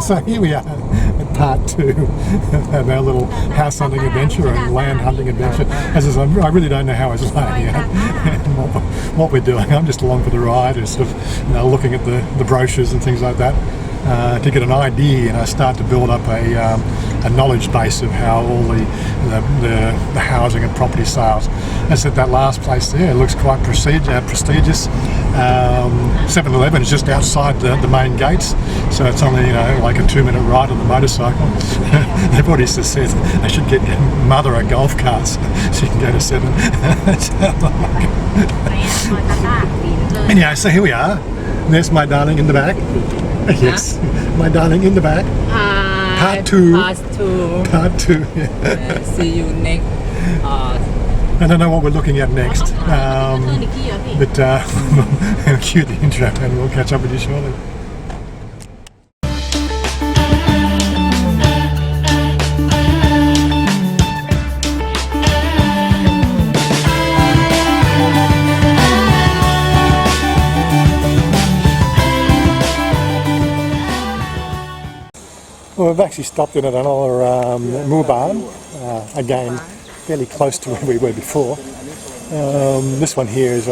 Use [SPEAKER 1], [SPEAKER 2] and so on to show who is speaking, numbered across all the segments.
[SPEAKER 1] So here we are at part 2 of our little house hunting adventure and land hunting adventure. As I said, I really don't know how it's playing out and what we're doing. I'm just along for the ride and sort of looking at the brochures and things like that to get an idea and start to build up a knowledge base of how all the housing and property sales. As I said, that last place there looks quite prestigious. 7-Eleven is just outside the main gates, so it's only like a 2-minute ride on the motorcycle. They've already said they should get mother a golf cart so you can go to 7. Anyway, so here we are. There's my darling in the back. Yes, my darling in the back. Part 2. Part 2.
[SPEAKER 2] Yeah. See you next.
[SPEAKER 1] I don't know what we're looking at next, but we'll cue the intro and we'll catch up with you shortly. Well, we've actually stopped in at another Muban, again fairly close to where we were before. This one here is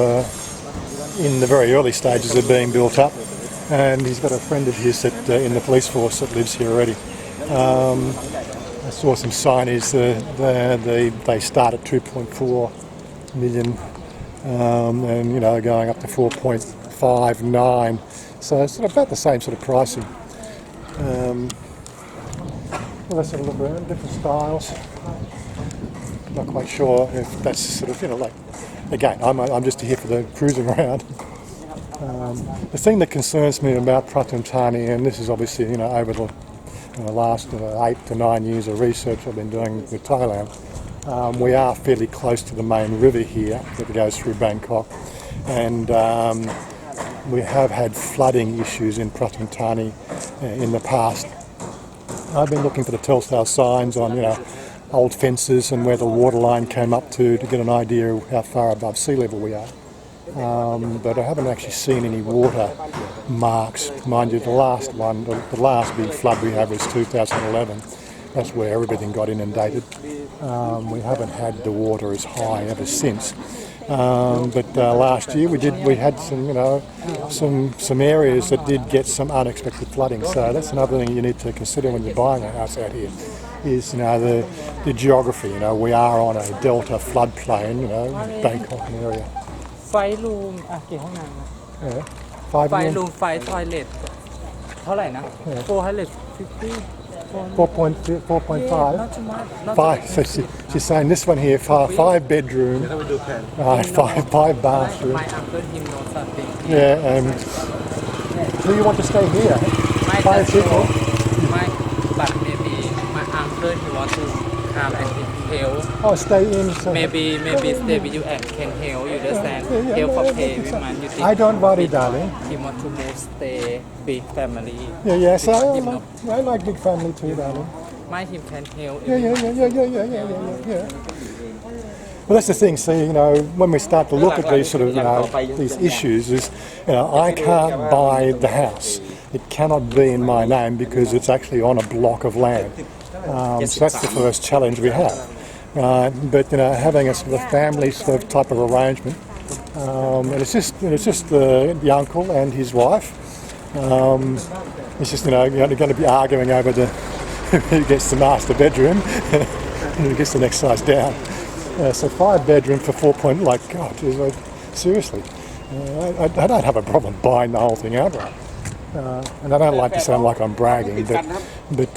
[SPEAKER 1] in the very early stages of being built up, and he's got a friend of his that in the police force that lives here already. I saw some signage. They start at 2.4 million, and going up to 4.59. So it's sort of about the same sort of pricing. Well, let's have a look around, different styles. Not quite sure if that's sort of, like, again, I'm just here for the cruising around. The thing that concerns me about Pathum Thani, and this is obviously, over the last 8 to 9 years of research I've been doing with Thailand, we are fairly close to the main river here that goes through Bangkok, and we have had flooding issues in Pathum Thani in the past. I've been looking for the telltale signs on, old fences and where the water line came up to get an idea of how far above sea level we are. But I haven't actually seen any water marks. Mind you, the last big flood we had was 2011. That's where everything got inundated. We haven't had the water as high ever since. But last year we had some areas that did get some unexpected flooding. So that's another thing you need to consider when you're buying a house out here. Is the geography. We are on a delta floodplain. Bangkok area.
[SPEAKER 2] ไฟรูมกี่ห้องน้ำนะ
[SPEAKER 1] Yeah.
[SPEAKER 2] ไฟรูมไฟทอยเลทเท่าไหร่นะ 450
[SPEAKER 1] 4.5.
[SPEAKER 2] not too much.
[SPEAKER 1] Five. So she's saying this one here, 5 bedroom, 5 bathroom.
[SPEAKER 2] My uncle him knows something.
[SPEAKER 1] Yeah. Do you want to stay here?
[SPEAKER 2] My
[SPEAKER 1] 5 people.
[SPEAKER 2] but maybe my uncle he want to come and help.
[SPEAKER 1] Oh, stay in. So
[SPEAKER 2] Maybe stay with you and can help you understand. Help for pay with man. You think
[SPEAKER 1] I don't worry, darling.
[SPEAKER 2] he want to move stay big family.
[SPEAKER 1] Yeah. So I like big family too, darling.
[SPEAKER 2] My him can help.
[SPEAKER 1] Yeah. Well, that's the thing. See, when we start to look at these sort of, these issues, is, I can't buy the house. It cannot be in my name because it's actually on a block of land. So that's the first challenge we have. But having a sort of family sort of type of arrangement, and it's just the uncle and his wife. It's just you're going to be arguing over who gets the master bedroom and who gets the next size down. So 5 bedroom for 4 point, like, God, seriously, I don't have a problem buying the whole thing outright. And I don't like to sound like I'm bragging, but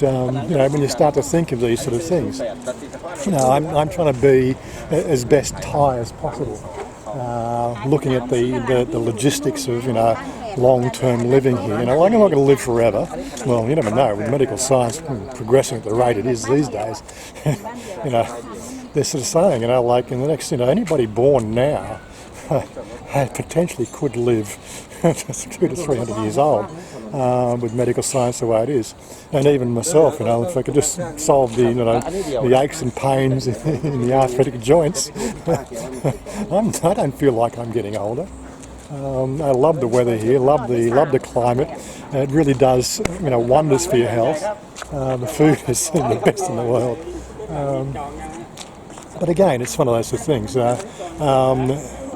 [SPEAKER 1] when you start to think of these sort of things, I'm trying to be as best Thai as possible, looking at the logistics of long-term living here. I'm not going to live forever. Well, you never know. With medical science progressing at the rate it is these days, they're sort of saying, like in the next, anybody born now potentially could live 200 to 300 years old with medical science the way it is. And even myself, if I could just solve the aches and pains in the arthritic joints, I don't feel like I'm getting older. I love the weather here, love the climate. It really does, wonders for your health. The food is the best in the world. But again, it's one of those things.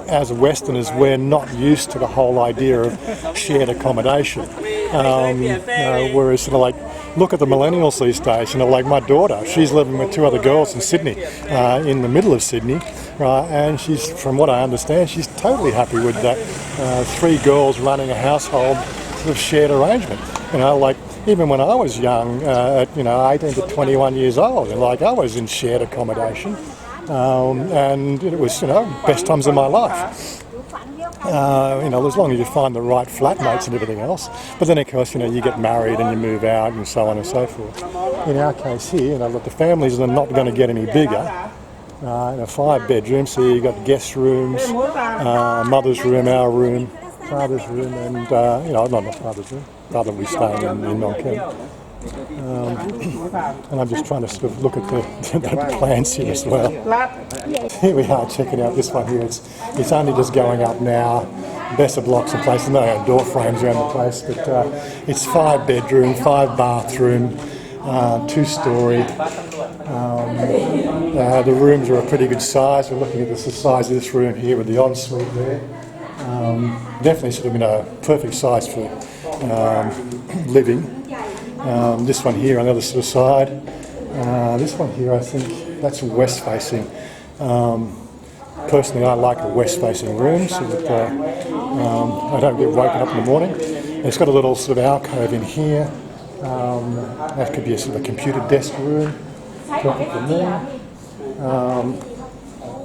[SPEAKER 1] As Westerners, we're not used to the whole idea of shared accommodation. Whereas, look at the millennials these days. Like my daughter, she's living with 2 other girls in Sydney, in the middle of Sydney, right? And she's, from what I understand, she's totally happy with that. 3 girls running a household sort of shared arrangement. Even when I was young, at 18 to 21 years old, I was in shared accommodation, and it was best times of my life. As long as you find the right flatmates and everything else. But then, of course, you get married and you move out and so on and so forth. In our case here, the families are not going to get any bigger. 5 bedrooms, so you've got guest rooms, mother's room, our room, father's room, and, not father's room. Father will be staying in Nongken. And I'm just trying to sort of look at the plans here as well. Here we are checking out this one here. It's only just going up now. Better blocks in place. No door frames around the place, but it's 5 bedroom, 5 bathroom, 2-story. The rooms are a pretty good size. We're looking at the size of this room here with the ensuite there. Definitely sort of perfect size for living. This one here on the other sort of side. This one here, I think that's west facing. Personally, I like a west facing room so that I don't get woken up in the morning. It's got a little sort of alcove in here. That could be a sort of a computer desk room. Perfect for me.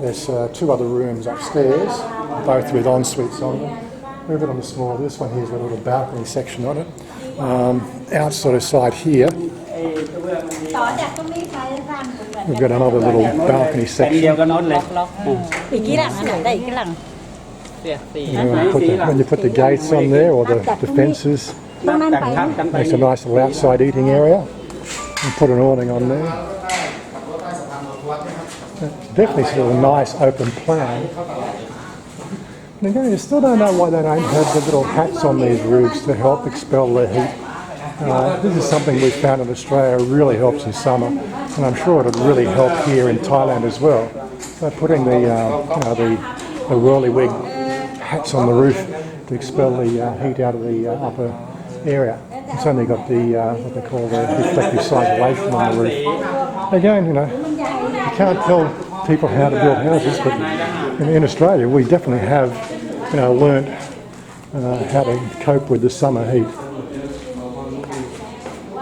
[SPEAKER 1] There's 2 other rooms upstairs, both with en-suites on them. A little bit on the small. This one here's got a little balcony section on it. Outside of side here, we've got another little balcony section. When you put the gates on there or the fences, makes a nice little outside eating area. And put an awning on there. Definitely sort of a nice open plan. And again, you still don't know why they don't have the little hats on these roofs to help expel the heat. This is something we've found in Australia really helps in summer, and I'm sure it'll really help here in Thailand as well. So putting the whirlywig hats on the roof to expel the heat out of the upper area. It's only got the what they call the reflective isolation on the roof. Again, you can't tell people how to build houses, but in Australia we definitely have learnt how to cope with the summer heat.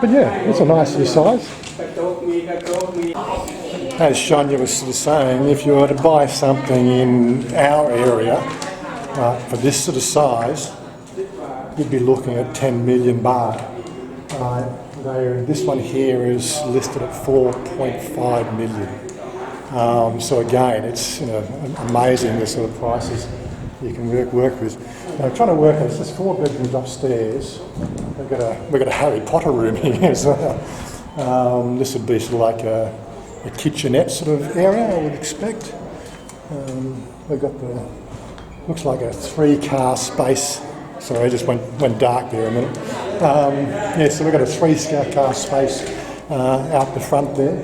[SPEAKER 1] But yeah, it's a nice size. As Chanya was sort of saying, if you were to buy something in our area for this sort of size, you'd be looking at 10 million baht. This one here is listed at 4.5 million. So again, it's amazing the sort of prices you can work with. I'm trying to work out, there's 4 bedrooms upstairs. We've got a Harry Potter room here as well. This would be sort of like a kitchenette sort of area, I would expect. We've got looks like a 3-car space. Sorry, I just went dark there a minute. So we've got a 3-car space out the front there.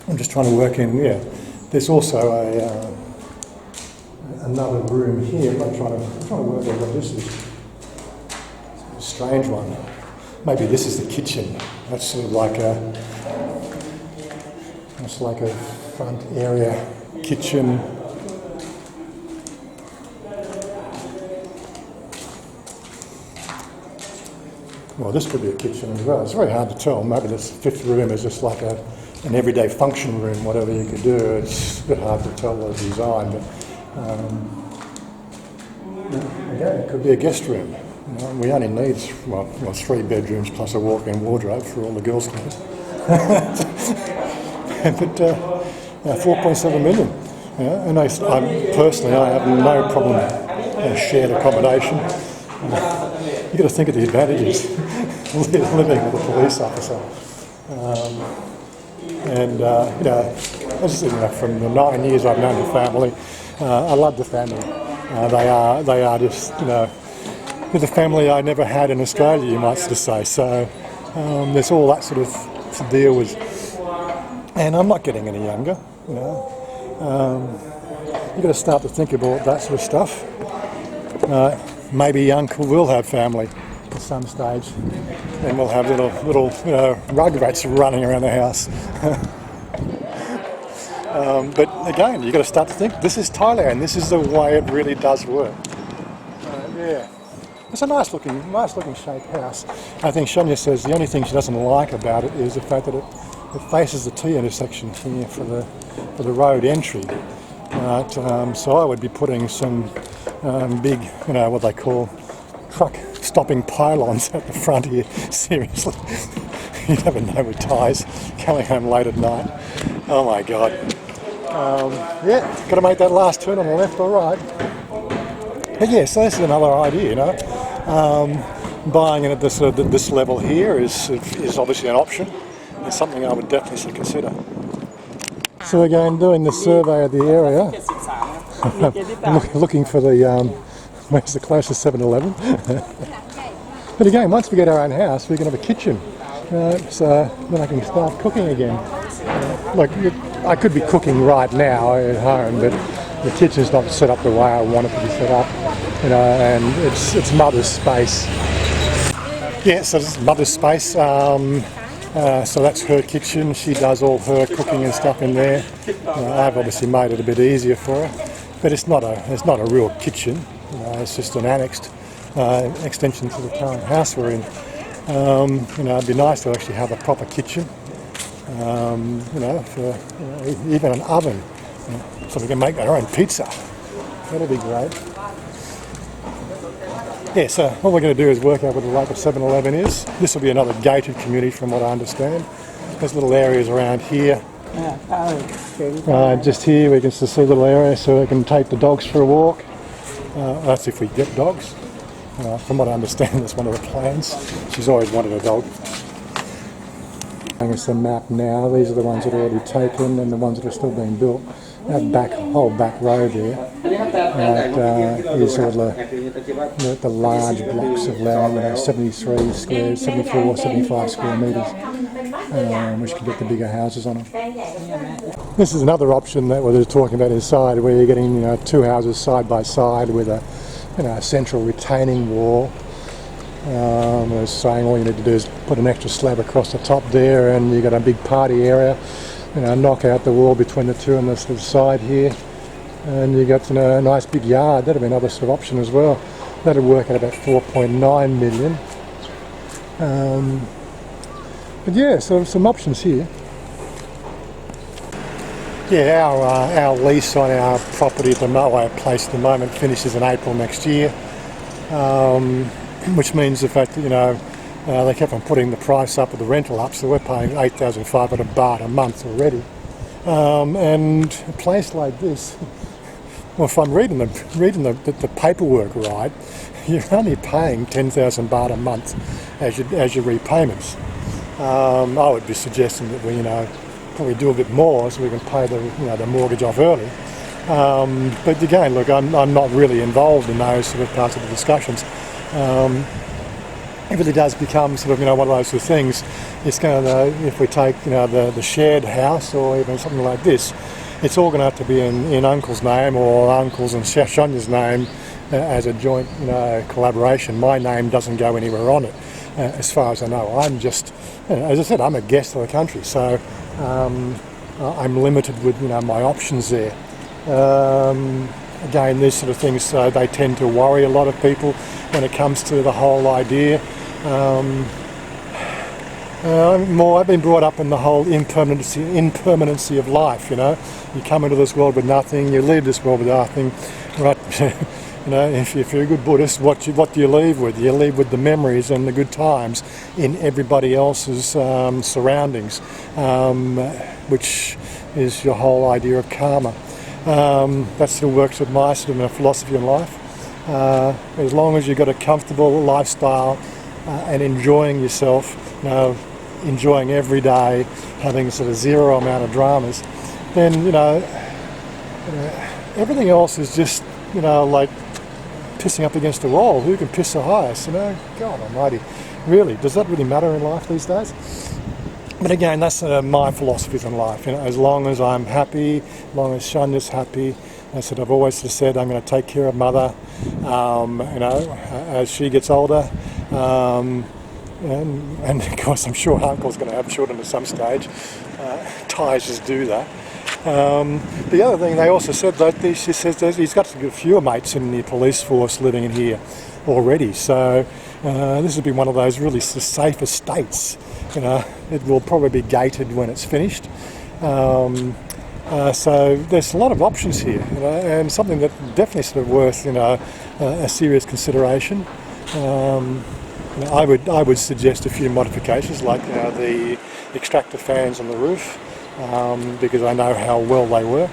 [SPEAKER 1] I'm just trying to work in, there's also another room here. I'm trying to work out what this is. It's a strange one. Maybe this is the kitchen. That's sort of like a front area kitchen. Well, this could be a kitchen as well. It's very hard to tell. Maybe this 5th room is just like an everyday function room, whatever you could do. It's a bit hard to tell the design, but again, it could be a guest room. We only need 3 bedrooms plus a walk-in wardrobe for all the girls' clothes. But 4.7 million. And I personally, I have no problem with shared accommodation. You've got to think of the advantages living with a police officer. I just think from the 9 years I've known the family, I love the family. They are just, with a family I never had in Australia, you might sort of say. So there's all that sort of to deal with. And I'm not getting any younger, You've got to start to think about that sort of stuff. Maybe Uncle will have family at some stage, and we'll have little rugrats running around the house. But again, you've got to start to think, this is Thailand, this is the way it really does work. Yeah, it's a nice looking shaped house. I think Chanya says the only thing she doesn't like about it is the fact that it faces the T intersection here for the road entry. So I would be putting some big, what they call truck stopping pylons at the front here. Seriously, you never know with Thais coming home late at night. Oh my God. Got to make that last turn on the left or right. But yeah, so this is another idea, Buying it at this level here is obviously an option. It's something I would definitely consider. So again, doing the survey of the area, looking for where's the closest 7-Eleven. But again, once we get our own house, we can have a kitchen, so then I can start cooking again. I could be cooking right now at home, but the kitchen's not set up the way I want it to be set up, and it's mother's space. Yeah, so this is mother's space. So that's her kitchen. She does all her cooking and stuff in there. I've obviously made it a bit easier for her, but it's not a real kitchen. It's just an annexed extension to the current house we're in. It'd be nice to actually have a proper kitchen. For even an oven, so we can make our own pizza. That'll be great. Yeah, so what we're going to do is work out what the local 7-Eleven is. This will be another gated community from what I understand. There's little areas around here. Just here we can see a little area so we can take the dogs for a walk. That's if we get dogs. From what I understand, that's one of the plans. She's always wanted a dog. It's a map now. These are the ones that are already taken and the ones that are still being built. That whole back road there is all the large blocks of land, 73 square, 74, 75 square metres, which can get the bigger houses on them. This is another option that we're talking about inside, where you're getting two houses side by side with a central retaining wall. I was saying all you need to do is put an extra slab across the top there, and you've got a big party area. Knock out the wall between the two on the side here, and you got a nice big yard. That'd be another sort of option as well. That'd work at about 4.9 million. But yeah, so some options here. Yeah, our lease on our property at the Moai place at the moment finishes in April next year, which means the fact that they kept on putting the price up or the rental up, so we're paying 8,500 baht a month already. And a place like this, well, if I'm reading the paperwork right, you're only paying 10,000 baht a month as your repayments. I would be suggesting that we probably do a bit more so we can pay the mortgage off early. But again, look, I'm not really involved in those sort of parts of the discussions. It really does become sort of one of those sort of things. It's going to, if we take the shared house or even something like this, it's all going to have to be in Uncle's name or Uncle's and Shonya's name as a joint collaboration. My name doesn't go anywhere on it, as far as I know. I'm just, as I said, I'm a guest of the country, so I'm limited with my options there. Again, these sort of things, they tend to worry a lot of people when it comes to the whole idea. I've been brought up in the whole impermanency of life. You come into this world with nothing, you leave this world with nothing. Right? If you're a good Buddhist, what do you leave with? You leave with the memories and the good times in everybody else's surroundings, which is your whole idea of karma. That still works with my sort of philosophy in life. As long as you've got a comfortable lifestyle and enjoying yourself, enjoying every day, having sort of zero amount of dramas, then everything else is just like pissing up against the wall. Who can piss the highest? You know, God Almighty, really? Does that really matter in life these days? But again, that's my philosophies in life. You know, as long as I'm happy, as long as Chanya's happy. I said I've always sort of said I'm going to take care of mother. You know, as she gets older. And of course, I'm sure Uncle's going to have children at some stage. Thais just do that. The other thing they also said that she says he's got a few mates in the police force living in here already. So this will be one of those really safe estates. You know, it will probably be gated when it's finished. So there's a lot of options here, you know, and something that definitely sort of worth, you know, a serious consideration. You know, I would suggest a few modifications, like the extractor fans on the roof, because I know how well they work.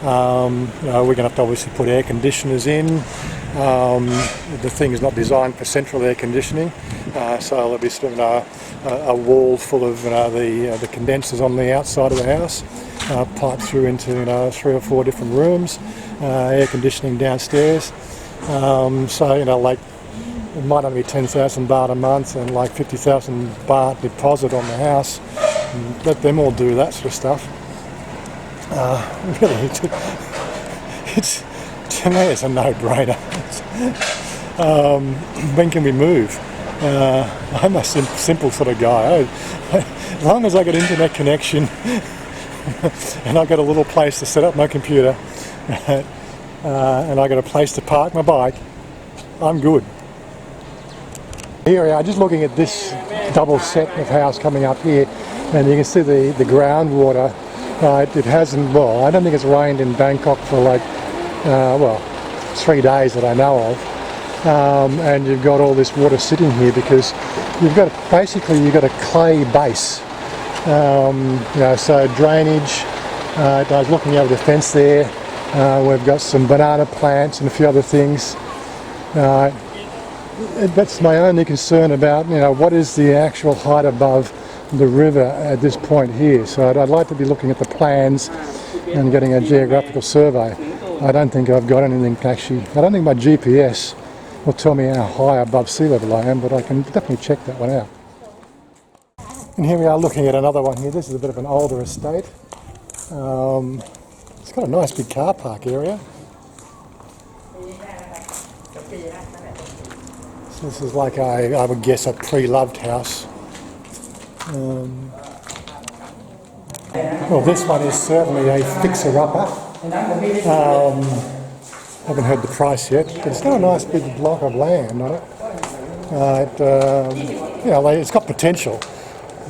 [SPEAKER 1] You know, we're going to have to obviously put air conditioners in. The thing is not designed for central air conditioning, so there'll be sort of a wall full of the condensers on the outside of the house, piped through into 3 or 4 different rooms, air conditioning downstairs. So you know, like, it might only be 10,000 baht a month and like 50,000 baht deposit on the house. And let them all do that sort of stuff. Really, it's to me it's a no-brainer. When can we move? I'm a simple sort of guy. As long as I got internet connection and I got a little place to set up my computer, and I got a place to park my bike, I'm good. Here we are, just looking at this double set of house coming up here, and you can see the groundwater. It hasn't, well, I don't think it's rained in Bangkok for like, 3 days that I know of. And you've got all this water sitting here because you've got a clay base. You know, so drainage. I was looking over the fence there. We've got some banana plants and a few other things. That's my only concern about, you know, what is the actual height above the river at this point here. So I'd like to be looking at the plans and getting a geographical survey. I don't think I've got anything to actually, I don't think my GPS will tell me how high above sea level I am, but I can definitely check that one out. And here we are looking at another one here. This is a bit of an older estate. It's got a nice big car park area. So this is like I would guess a pre-loved house. Well, this one is certainly a fixer-upper. Haven't heard the price yet, but it's got a nice big block of land on it. You know, it's got potential.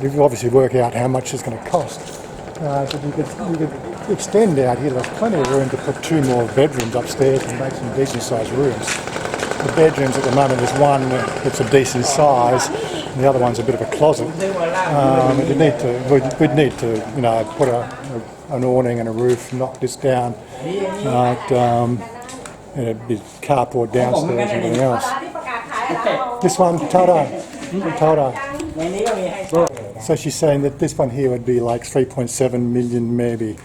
[SPEAKER 1] You can obviously work out how much it's going to cost. So you could extend out here. There's plenty of room to put 2 more bedrooms upstairs and make some decent-sized rooms. The bedrooms at the moment, there's one that's a decent size, and the other one's a bit of a closet. We'd need to, you know, put an awning and a roof, knock this down, it'd be carport downstairs and everything else. This one, Tara. So she's saying that this one here would be like 3.7 million maybe.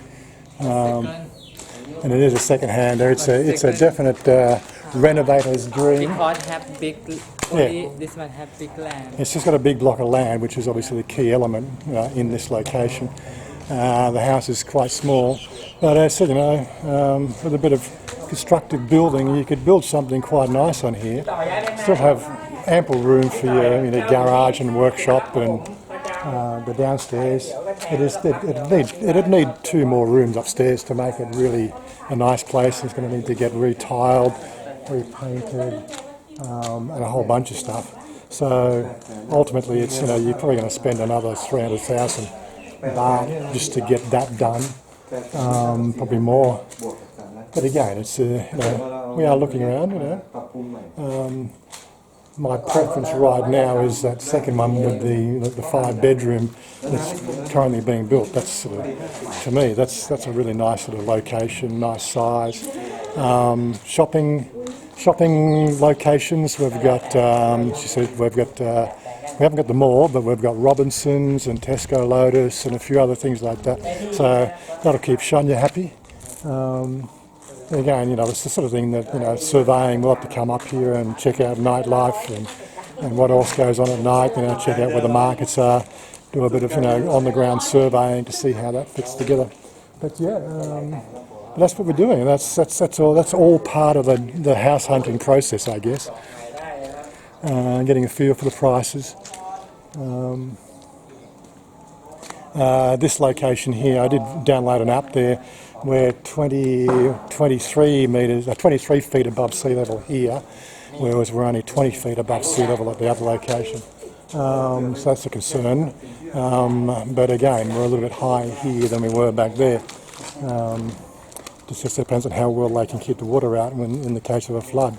[SPEAKER 1] And it is a second hander. It's a definite renovator's dream.
[SPEAKER 2] Because have big, this one have big land.
[SPEAKER 1] It's just got a big block of land, which is obviously the key element in this location. The house is quite small, but as I said, you know, with a bit of constructive building, you could build something quite nice on here. Still have ample room for your garage and workshop and the downstairs. It'd need 2 more rooms upstairs to make it really a nice place. It's going to need to get retiled, repainted, and a whole bunch of stuff. So ultimately, it's you're probably going to spend another 300,000 baht just to get that done, probably more. But again, it's we are looking around. My preference right now is that second one with the 5-bedroom that's currently being built. That's to me, that's a really nice sort of location, nice size. Shopping locations. We've got. She said we haven't got the mall, but we've got Robinsons and Tesco Lotus and a few other things like that. So that'll keep Chanya happy. again, it's the sort of thing that, surveying will have to come up here and check out nightlife and what else goes on at night, check out where the markets are, do a bit of, on-the-ground surveying to see how that fits together. But yeah, that's what we're doing, and that's all part of the house hunting process, I guess. Getting a feel for the prices. This location here, I did download an app there where 23 feet above sea level here, whereas we're only 20 feet above sea level at the other location. So that's a concern. But again, we're a little bit higher here than we were back there. Just depends on how well they can keep the water out in the case of a flood.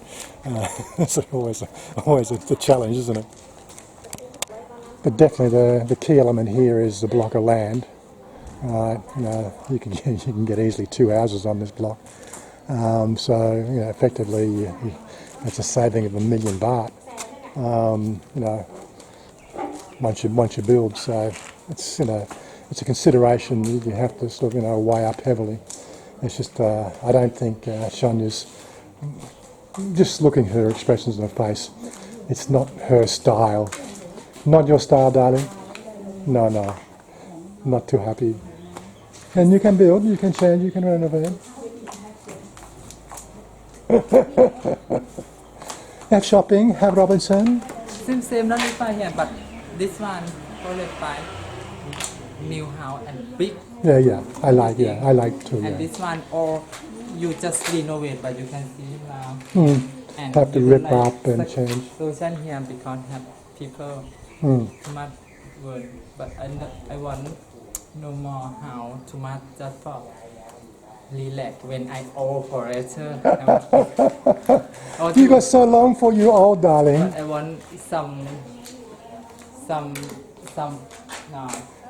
[SPEAKER 1] It's always a challenge, isn't it? But definitely the key element here is the block of land. You can get easily 2 houses on this block. So effectively, it's a saving of $1 million baht. Once you build, so it's a consideration that you have to sort of weigh up heavily. It's just I don't think Chanya's, just looking at her expressions on her face, it's not her style. Not your style, darling. No, not too happy. And you can build, you can change, you can renovate. Have shopping, have Robinson.
[SPEAKER 2] Same, not this one here, but this one probably fine. New house and big.
[SPEAKER 1] Yeah, I like too.
[SPEAKER 2] And
[SPEAKER 1] Yeah.
[SPEAKER 2] this one, or you just renovate, but you can see now. And
[SPEAKER 1] Have to
[SPEAKER 2] you
[SPEAKER 1] rip
[SPEAKER 2] like
[SPEAKER 1] up and change.
[SPEAKER 2] solution here because have people too much work, but I want no more house too much just for relax when I old forever.
[SPEAKER 1] You got so long for you old, darling.
[SPEAKER 2] But I want some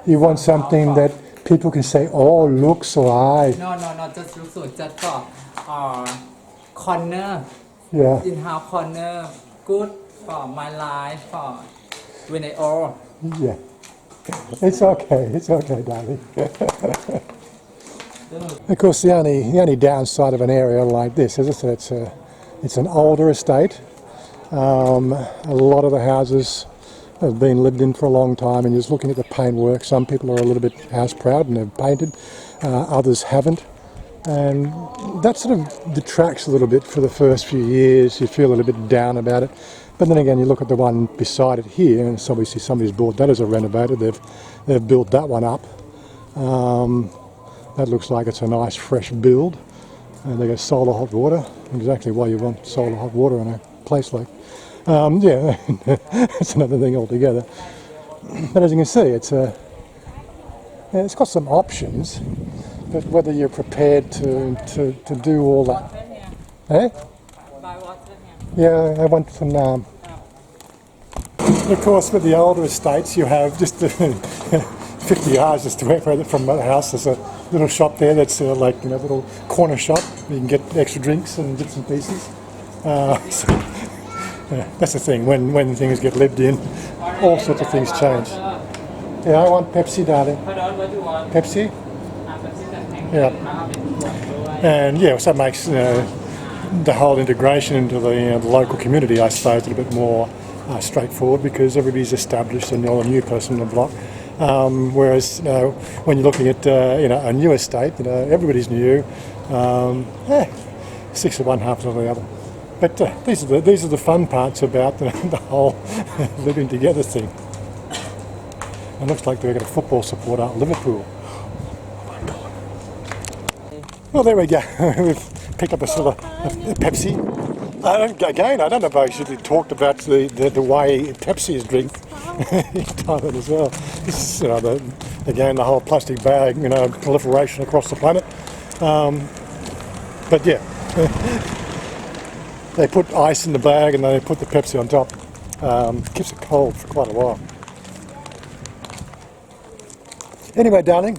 [SPEAKER 1] You want something that people can say, oh, looks right.
[SPEAKER 2] No, not just look so just for corner.
[SPEAKER 1] Yeah.
[SPEAKER 2] In house corner, good for my life, for when I old.
[SPEAKER 1] Yeah. It's okay, darling. Of course, the only downside of an area like this, as I said, it's an older estate. A lot of the houses have been lived in for a long time, and just looking at the paintwork, some people are a little bit house proud and have painted, others haven't. And that sort of detracts a little bit for the first few years. You feel a little bit down about it. But then again, you look at the one beside it here, and obviously somebody's bought that as a renovator. They've built that one up. That looks like it's a nice fresh build. And they got solar hot water. Exactly why you want solar hot water in a place like. Yeah, that's another thing altogether. But as you can see, it's got some options. But whether you're prepared to do all that. Eh? Yeah, I want some. Of course, with the older estates, you have just 50 yards just away from the house. There's a little shop there that's like little corner shop. You can get extra drinks and bits and pieces. So, that's the thing. When things get lived in, all sorts of things change. Yeah, I want Pepsi, darling. Pepsi. Yeah. And yeah, so that makes the whole integration into the local community, I suppose, a little bit more straightforward because everybody's established and you're a new person in the block. Whereas when you're looking at a new estate, everybody's new. 6 of one, half of the other. But these are the fun parts about the whole living together thing. It looks like they've got a football supporter, Liverpool. Well, there we go. We've picked up a sort of a Pepsi. Again, I don't know if I should have talked about the way Pepsi is drink Thailand as well. This is, again, the whole plastic bag, proliferation across the planet. But yeah, they put ice in the bag and they put the Pepsi on top. Keeps it cold for quite a while. Anyway, darling,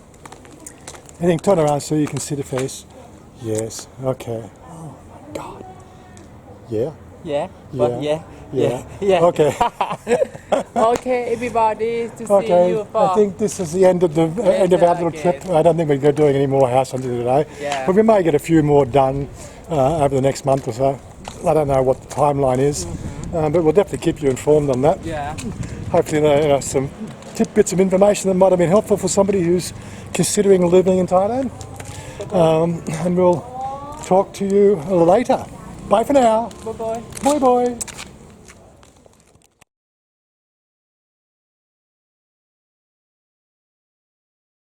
[SPEAKER 1] anything, turn around so you can see the face. Yes, okay. Oh my God. Yeah?
[SPEAKER 2] Yeah, but
[SPEAKER 1] Yeah.
[SPEAKER 2] Yeah.
[SPEAKER 1] Okay.
[SPEAKER 2] Okay, everybody, to see
[SPEAKER 1] Okay.
[SPEAKER 2] you
[SPEAKER 1] I
[SPEAKER 2] for.
[SPEAKER 1] think this is the end of the end of our little trip. I don't think we're doing any more house hunting today.
[SPEAKER 2] Yeah.
[SPEAKER 1] But we may get a few more done over the next month or so. I don't know what the timeline is, but we'll definitely keep you informed on that.
[SPEAKER 2] Yeah.
[SPEAKER 1] Hopefully, some tidbits of information that might have been helpful for somebody who's considering living in Thailand. And we'll talk to you later. Bye for now.
[SPEAKER 2] Bye bye.
[SPEAKER 1] Bye bye.